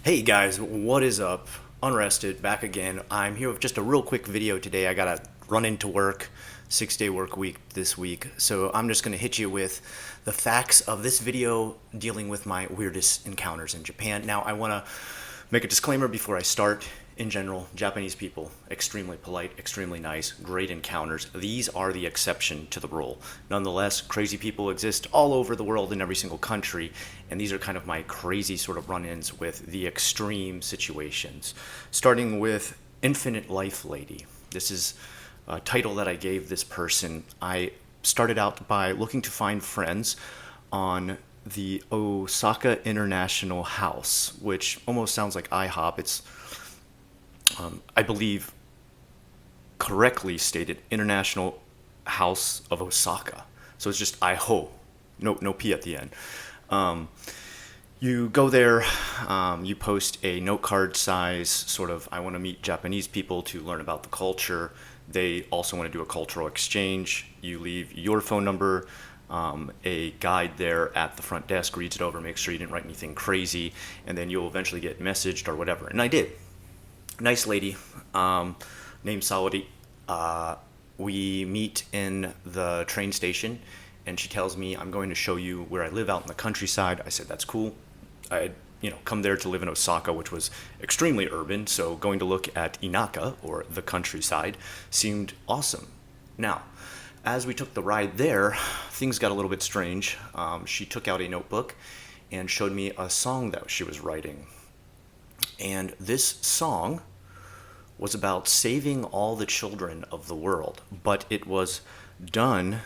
Hey guys, what is up? Unrested, back again. I'm here with just a real quick video today. I gotta run into work, 6-day work week this week. So I'm just gonna hit you with the facts of this video dealing with my weirdest encounters in Japan. Now, I wanna make a disclaimer before I start. In general, Japanese people, extremely polite, extremely nice, great encounters. These are the exception to the rule. Nonetheless, crazy people exist all over the world in every single country, and these are kind of my crazy sort of run-ins with the extreme situations. Starting with Infinite Life Lady. This is a title that I gave this person. I started out by looking to find friends on the Osaka International House, which almost sounds like IHOP. It's I believe, correctly stated International House of Osaka. So it's just IHO, no P at the end. Um, you go there, you post a note card size, sort of, I want to meet Japanese people to learn about the culture. They also want to do a cultural exchange. You leave your phone number. A guide there at the front desk reads it over, makes sure you didn't write anything crazy, and then you'll eventually get messaged or whatever. And I did. Nice lady, named Sawadi. We meet in the train station, and she tells me, I'm going to show you where I live out in the countryside. I said, that's cool. I had, come there to live in Osaka, which was extremely urban, so going to look at Inaka, or the countryside, seemed awesome. Now, as we took the ride there, things got a little bit strange. She took out a notebook and showed me a song that she was writing. And this song was about saving all the children of the world, but it was done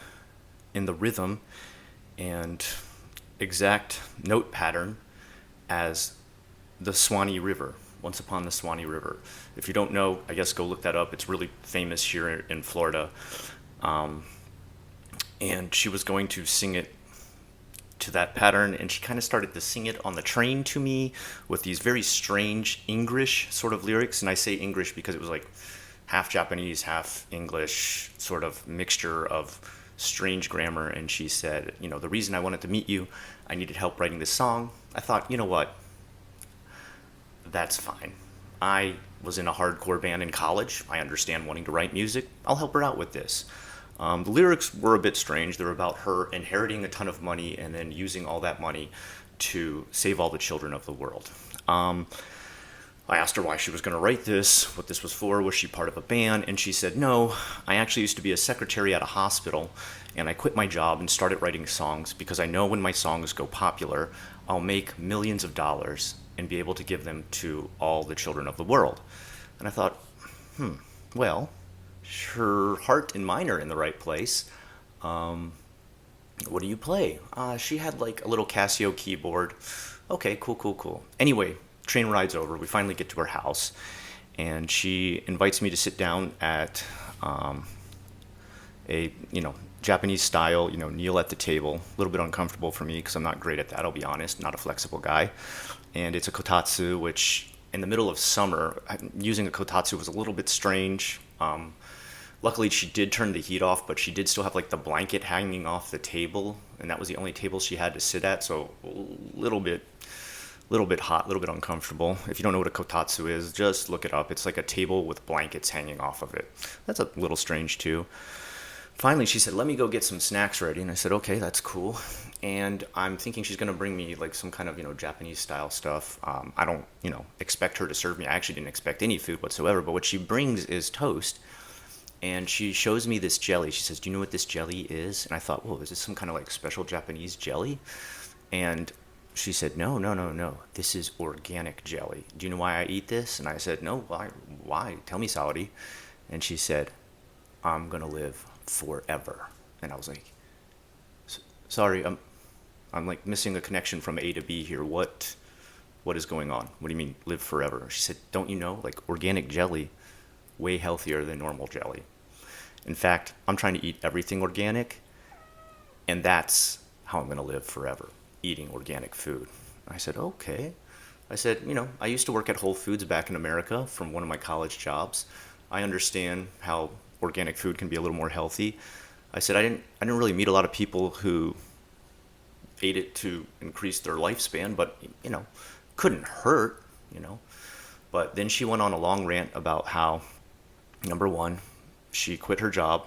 in the rhythm and exact note pattern as the Swanee River, Once Upon the Swanee River. If you don't know, I guess go look that up. It's really famous here in Florida. And she was going to sing it to that pattern, and she kind of started to sing it on the train to me with these very strange English sort of lyrics. And I say English because it was like half Japanese, half English, sort of mixture of strange grammar. And she said, the reason I wanted to meet you, I needed help writing this song. I thought, you know what? That's fine. I was in a hardcore band in college. I understand wanting to write music. I'll help her out with this. The lyrics were a bit strange. They were about her inheriting a ton of money and then using all that money to save all the children of the world. I asked her why she was going to write this, what this was for, was she part of a band, and she said, no, I actually used to be a secretary at a hospital, and I quit my job and started writing songs because I know when my songs go popular, I'll make millions of dollars and be able to give them to all the children of the world. And I thought, well, her heart and mine are in the right place. What do you play? She had like a little Casio keyboard. Okay, cool. Anyway, train ride's over. We finally get to her house, and she invites me to sit down at a Japanese style, kneel at the table. A little bit uncomfortable for me because I'm not great at that. I'll be honest, not a flexible guy. And it's a kotatsu, which in the middle of summer, using a kotatsu was a little bit strange. Luckily, she did turn the heat off, but she did still have like the blanket hanging off the table, and that was the only table she had to sit at. So a little bit hot, a little bit uncomfortable. If you don't know what a kotatsu is, just look it up. It's like a table with blankets hanging off of it. That's a little strange too. Finally, she said, let me go get some snacks ready. And I said, okay, that's cool. And I'm thinking she's going to bring me like some kind of, Japanese style stuff. I don't, expect her to serve me. I actually didn't expect any food whatsoever. But what she brings is toast. And she shows me this jelly. She says, do you know what this jelly is? And I thought, whoa, is this some kind of like special Japanese jelly? And she said, no. This is organic jelly. Do you know why I eat this? And I said, no, why? Why? Tell me, Saudi. And she said, I'm going to live forever. And I was like, sorry, I'm like missing a connection from A to B here. What is going on? What do you mean live forever? She said, don't you know, like organic jelly, way healthier than normal jelly. In fact, I'm trying to eat everything organic, and that's how I'm going to live forever, eating organic food. I said, okay. I said, I used to work at Whole Foods back in America from one of my college jobs. I understand how organic food can be a little more healthy. I said, I didn't really meet a lot of people who ate it to increase their lifespan, but, couldn't hurt. you know. But then she went on a long rant about how, number one, she quit her job.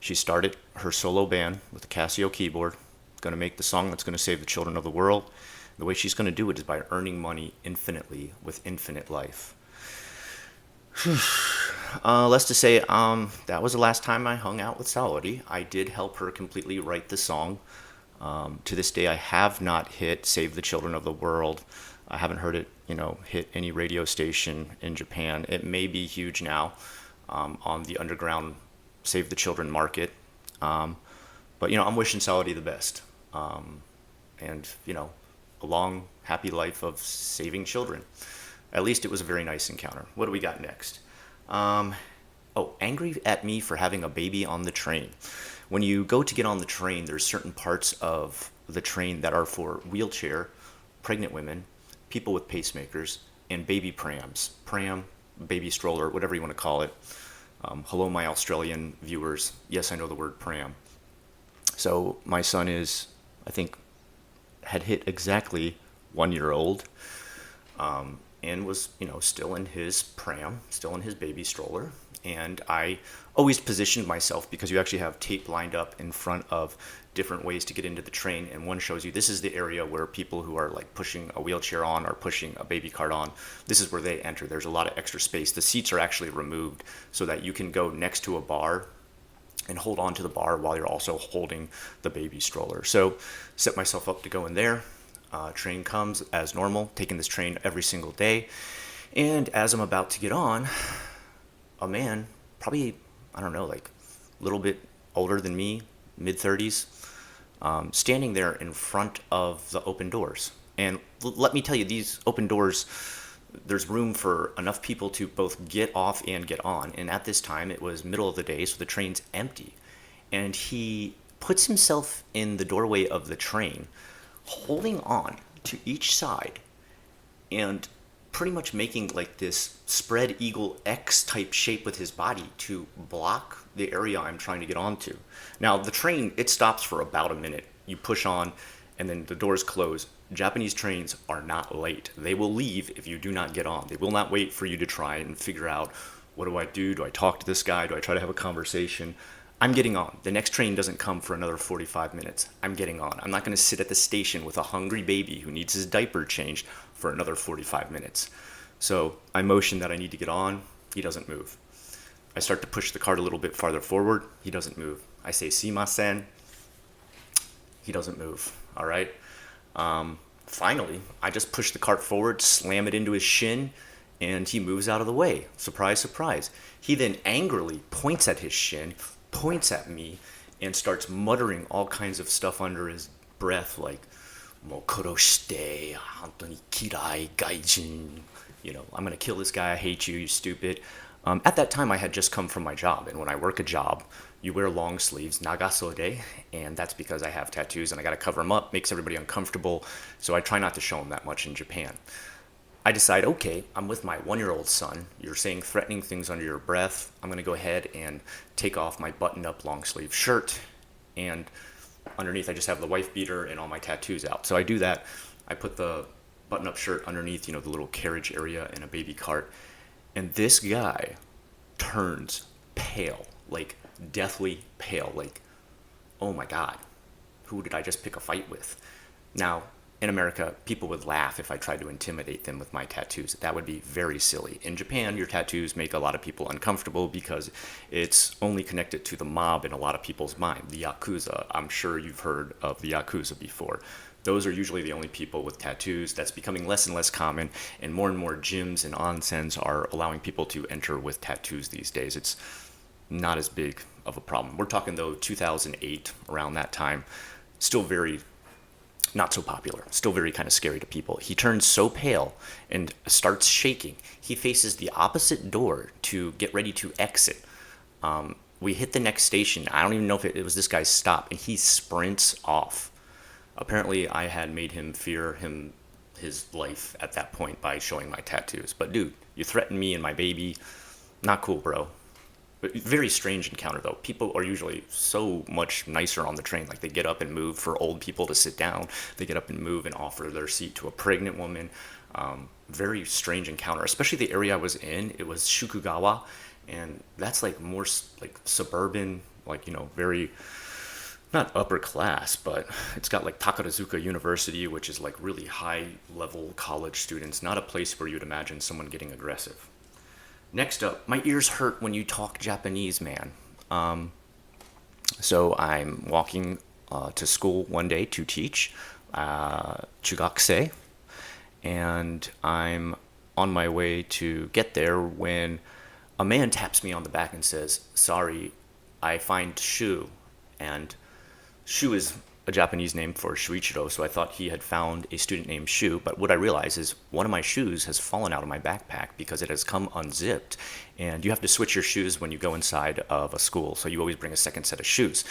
She started her solo band with a Casio keyboard, going to make the song that's going to save the children of the world. The way she's going to do it is by earning money infinitely with infinite life. Let's just say that was the last time I hung out with Saori. I did help her completely write the song. To this day, I have not hit Save the Children of the World. I haven't heard it, hit any radio station in Japan. It may be huge now on the underground Save the Children market. But, I'm wishing Saudi the best. And, a long, happy life of saving children. At least it was a very nice encounter. What do we got next? Angry at me for having a baby on the train. When you go to get on the train, there's certain parts of the train that are for wheelchair, pregnant women, people with pacemakers, and baby prams. Pram, baby stroller, whatever you want to call it. Hello, my Australian viewers. Yes, I know the word pram. So my son is, I think, had hit exactly 1 year old, and was, still in his pram, still in his baby stroller. And I always positioned myself, because you actually have tape lined up in front of different ways to get into the train, and one shows you this is the area where people who are like pushing a wheelchair on or pushing a baby cart on, this is where they enter. There's a lot of extra space. The seats are actually removed so that you can go next to a bar and hold on to the bar while you're also holding the baby stroller. So set myself up to go in there. Train comes as normal, taking this train every single day. And as I'm about to get on, a man, probably, I don't know, like a little bit older than me, mid-30s, standing there in front of the open doors. And let me tell you, these open doors, there's room for enough people to both get off and get on. And at this time, it was middle of the day, so the train's empty. And he puts himself in the doorway of the train, holding on to each side and pretty much making like this spread eagle X type shape with his body to block the area I'm trying to get onto. Now, the train, it stops for about a minute. You push on, and then the doors close. Japanese trains are not late. They will leave if you do not get on. They will not wait for you to try and figure out, what do I do? Do I talk to this guy? Do I try to have a conversation? I'm getting on. The next train doesn't come for another 45 minutes. I'm getting on. I'm not going to sit at the station with a hungry baby who needs his diaper changed for another 45 minutes. So I motion that I need to get on. He doesn't move. I start to push the cart a little bit farther forward. He doesn't move. I say, "Simasen." He doesn't move. All right. Finally, I just push the cart forward, slam it into his shin, and he moves out of the way. Surprise, surprise. He then angrily points at his shin, points at me, and starts muttering all kinds of stuff under his breath, like, "Mo koroshite, hantoni kirai gaijin." I'm going to kill this guy. I hate you, you stupid. At that time, I had just come from my job, and when I work a job, you wear long sleeves, nagasode, and that's because I have tattoos and I got to cover them up. Makes everybody uncomfortable, so I try not to show them that much in Japan. I decide, okay, I'm with my 1-year-old son. You're saying threatening things under your breath. I'm going to go ahead and take off my button-up long-sleeve shirt, and underneath I just have the wife beater and all my tattoos out. So I do that. I put the button-up shirt underneath, the little carriage area in a baby cart, and this guy turns pale, like deathly pale, like, oh my God, who did I just pick a fight with? Now, in America, people would laugh if I tried to intimidate them with my tattoos. That would be very silly. In Japan, your tattoos make a lot of people uncomfortable because it's only connected to the mob in a lot of people's mind. The Yakuza, I'm sure you've heard of the Yakuza before. Those are usually the only people with tattoos. That's becoming less and less common, and more gyms and onsens are allowing people to enter with tattoos these days. It's not as big of a problem. We're talking, though, 2008, around that time. Still very not so popular, still very kind of scary to people. He turns so pale and starts shaking. He faces the opposite door to get ready to exit. We hit the next station. I don't even know if it was this guy's stop, and he sprints off. Apparently, I had made him fear his life at that point by showing my tattoos. But dude, you threatened me and my baby. Not cool, bro. Very strange encounter, though. People are usually so much nicer on the train. Like, they get up and move for old people to sit down. They get up and move and offer their seat to a pregnant woman. Very strange encounter, especially the area I was in. It was Shukugawa, and that's like more like suburban, like, very not upper class, but it's got like Takarazuka University, which is like really high level college students, not a place where you'd imagine someone getting aggressive. Next up, my ears hurt when you talk Japanese, man. So I'm walking to school one day to teach Chugakse, and I'm on my way to get there when a man taps me on the back and says, "Sorry, I find Shu." And Shu is a Japanese name for Shuichiro, so I thought he had found a student named Shu. But what I realized is one of my shoes has fallen out of my backpack because it has come unzipped. And you have to switch your shoes when you go inside of a school, so you always bring a second set of shoes.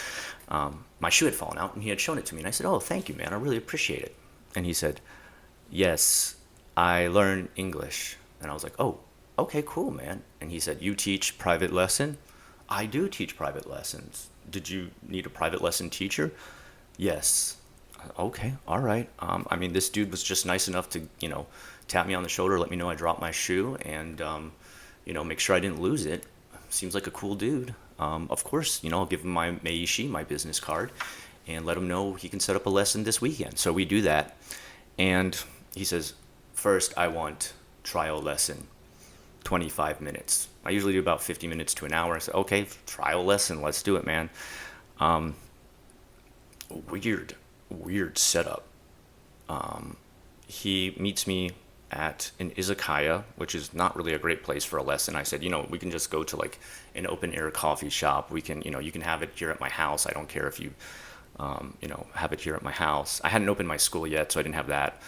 My shoe had fallen out, and he had shown it to me. And I said, "Oh, thank you, man. I really appreciate it." And he said, "Yes, I learn English." And I was like, "Oh, okay, cool, man." And he said, "You teach private lesson?" "I do teach private lessons." "Did you need a private lesson teacher?" "Yes." "Okay, all right." I mean, this dude was just nice enough to, tap me on the shoulder, let me know I dropped my shoe, and, make sure I didn't lose it. Seems like a cool dude. Of course, I'll give him my Meishi, my business card, and let him know he can set up a lesson this weekend. So we do that. And he says, "First, I want trial lesson, 25 minutes. I usually do about 50 minutes to an hour." I said, "Okay, trial lesson, let's do it, man." Weird setup. He meets me at an izakaya, which is not really a great place for a lesson. I said, we can just go to like an open air coffee shop. We can, you can have it here at my house. I don't care if you, have it here at my house. I hadn't opened my school yet, so I didn't have that.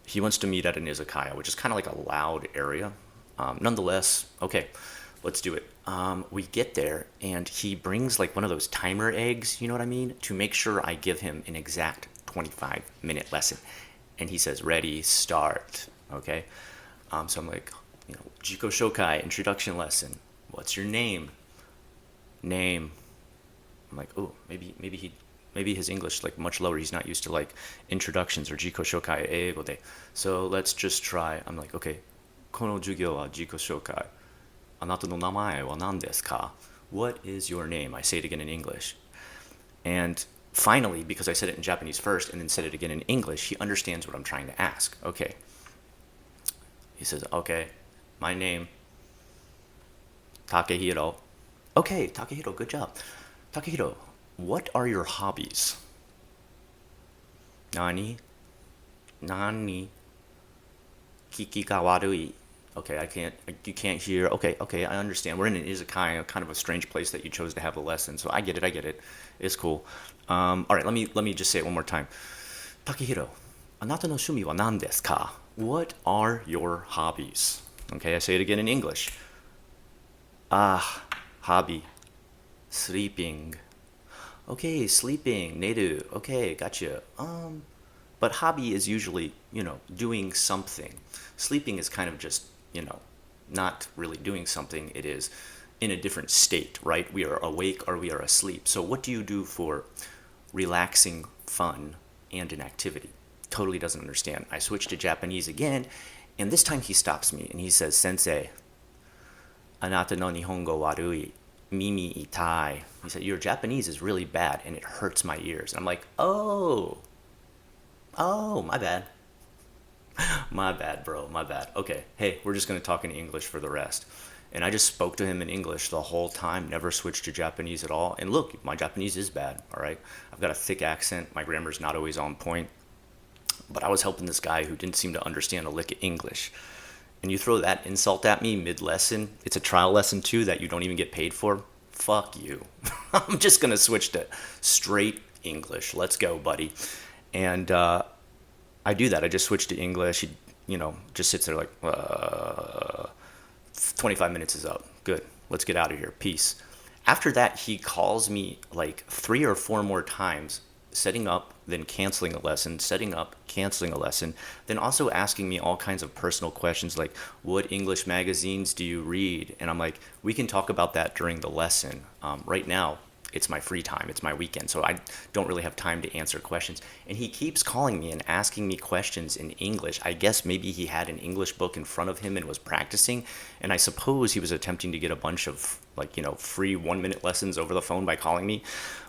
He wants to meet at an izakaya, which is kind of like a loud area. Nonetheless, okay, let's do it. We get there, and he brings like one of those timer eggs, you know what I mean, to make sure I give him an exact 25-minute lesson. And he says, "Ready, start." Okay. So I'm like, Jiko Shokai, introduction lesson. "What's your name?" "Name." I'm like, oh, maybe his English like much lower. He's not used to like introductions or Jiko Shokai Eigo de. So let's just try. I'm like, okay, "Kono jugyo wa Jiko Shokai. Anata no namae wa nan desu ka?" "What is your name?" I say it again in English. And finally, because I said it in Japanese first and then said it again in English, he understands what I'm trying to ask. Okay. He says, "Okay, my name, Takehiro." "Okay, Takehiro, good job. Takehiro, what are your hobbies?" "Nani? Nani? Kiki ga warui." "Okay, you can't hear." Okay, I understand. We're in an izakaya, kind of a strange place that you chose to have a lesson. So I get it. It's cool. All right, let me just say it one more time. "Takehiro, anata no shumi wa nan desu ka?" What are your hobbies? Okay, I say it again in English. Hobby. Sleeping. "Okay, sleeping. Neru. Okay, gotcha. But hobby is usually, doing something. Sleeping is kind of just, not really doing something. It is in a different state, right? We are awake or we are asleep. So what do you do for relaxing, fun, and an activity?" Totally doesn't understand. I switch to Japanese again, and this time he stops me and he says, "Sensei, anata no nihongo warui, mimi itai." He said, "Your Japanese is really bad and it hurts my ears." And I'm like, oh, my bad. My bad, bro, my bad. Okay, hey, we're just going to talk in English for the rest. And I just spoke to him in English the whole time, never switched to Japanese at all. And look, my Japanese is bad, all right? I've got a thick accent. My grammar's not always on point. But I was helping this guy who didn't seem to understand a lick of English. And you throw that insult at me mid-lesson, it's a trial lesson too that you don't even get paid for. Fuck you. I'm just going to switch to straight English. Let's go, buddy. And I do that. I just switch to English. He, just sits there like, 25 minutes is up. Good. Let's get out of here. Peace. After that, he calls me like 3 or 4 more times, setting up, then canceling a lesson, setting up, canceling a lesson, then also asking me all kinds of personal questions like, "What English magazines do you read?" And I'm like, "We can talk about that during the lesson. Right now, it's my free time, it's my weekend, so I don't really have time to answer questions. And he keeps calling me and asking me questions in English. I guess maybe he had an English book in front of him and was practicing, and I suppose he was attempting to get a bunch of, like, free 1-minute lessons over the phone by calling me.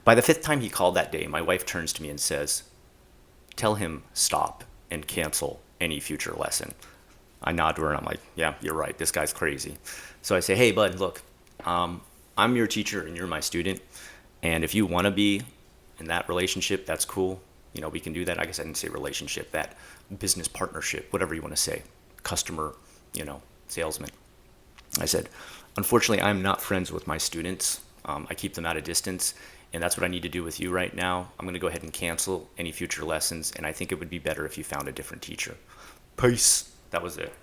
By the fifth time he called that day, my wife turns to me and says, "Tell him stop and cancel any future lesson." I nod to her and I'm like, "Yeah, you're right. This guy's crazy." So I say, "Hey, bud, look, I'm your teacher and you're my student. And if you want to be in that relationship, that's cool. We can do that." I guess I didn't say relationship, that business partnership, whatever you want to say, customer, salesman. I said, "Unfortunately, I'm not friends with my students. I keep them at a distance. And that's what I need to do with you right now. I'm going to go ahead and cancel any future lessons. And I think it would be better if you found a different teacher. Peace." That was it.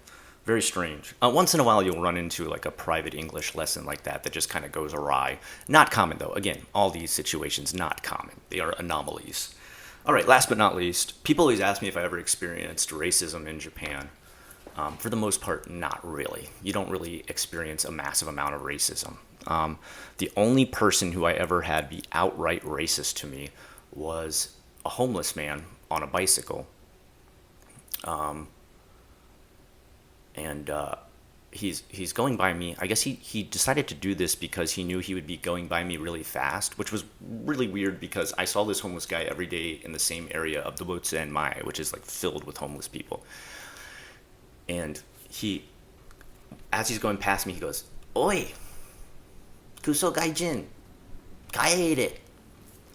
Very strange. Once in a while, you'll run into like a private English lesson like that just kind of goes awry. Not common, though. Again, all these situations, not common. They are anomalies. All right, last but not least, people always ask me if I ever experienced racism in Japan. For the most part, not really. You don't really experience a massive amount of racism. The only person who I ever had be outright racist to me was a homeless man on a bicycle. And he's going by me. I guess he decided to do this because he knew he would be going by me really fast, which was really weird because I saw this homeless guy every day in the same area of the Botsen Mai, which is like filled with homeless people. And as he's going past me, he goes, "Oi, kuso gaijin, kaede."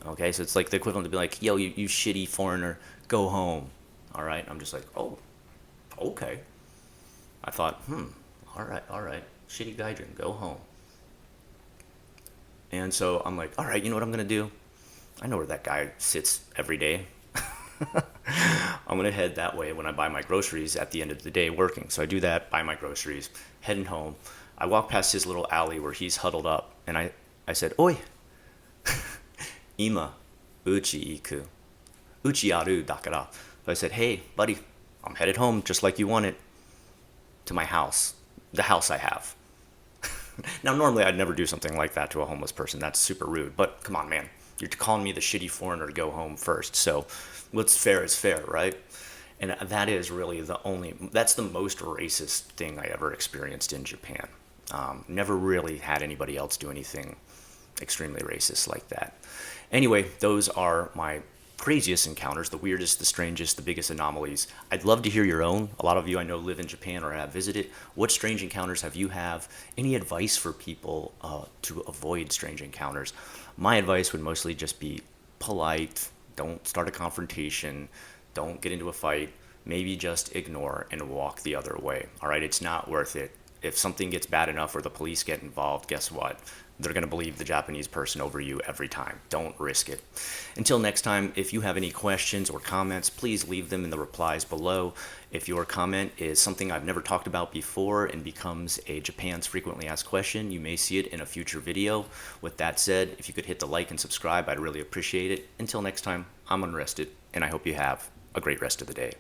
Okay, so it's like the equivalent to be like, "Yo, you shitty foreigner, go home." All right, I'm just like, "Oh, okay." I thought, all right, shitty gaijin, go home. And so I'm like, all right, you know what I'm going to do? I know where that guy sits every day. I'm going to head that way when I buy my groceries at the end of the day working. So I do that, buy my groceries, heading home. I walk past his little alley where he's huddled up, and I said, "Oi, ima, uchi iku, uchi aru dakara." So I said, "Hey, buddy, I'm headed home just like you wanted, to my house, the house I have." Now, normally I'd never do something like that to a homeless person. That's super rude. But come on, man. You're calling me the shitty foreigner to go home first. So what's fair is fair, right? And that is really that's the most racist thing I ever experienced in Japan. Never really had anybody else do anything extremely racist like that. Anyway, those are my craziest encounters, the weirdest, the strangest, the biggest anomalies. I'd love to hear your own. A lot of you I know live in Japan or have visited. What strange encounters have you have? Any advice for people to avoid strange encounters? My advice would mostly just be polite. Don't start a confrontation. Don't get into a fight. Maybe just ignore and walk the other way. All right, it's not worth it. If something gets bad enough or the police get involved, guess what? They're going to believe the Japanese person over you every time. Don't risk it. Until next time, if you have any questions or comments, please leave them in the replies below. If your comment is something I've never talked about before and becomes a Japan's frequently asked question, you may see it in a future video. With that said, if you could hit the like and subscribe, I'd really appreciate it. Until next time, I'm Unrested, and I hope you have a great rest of the day.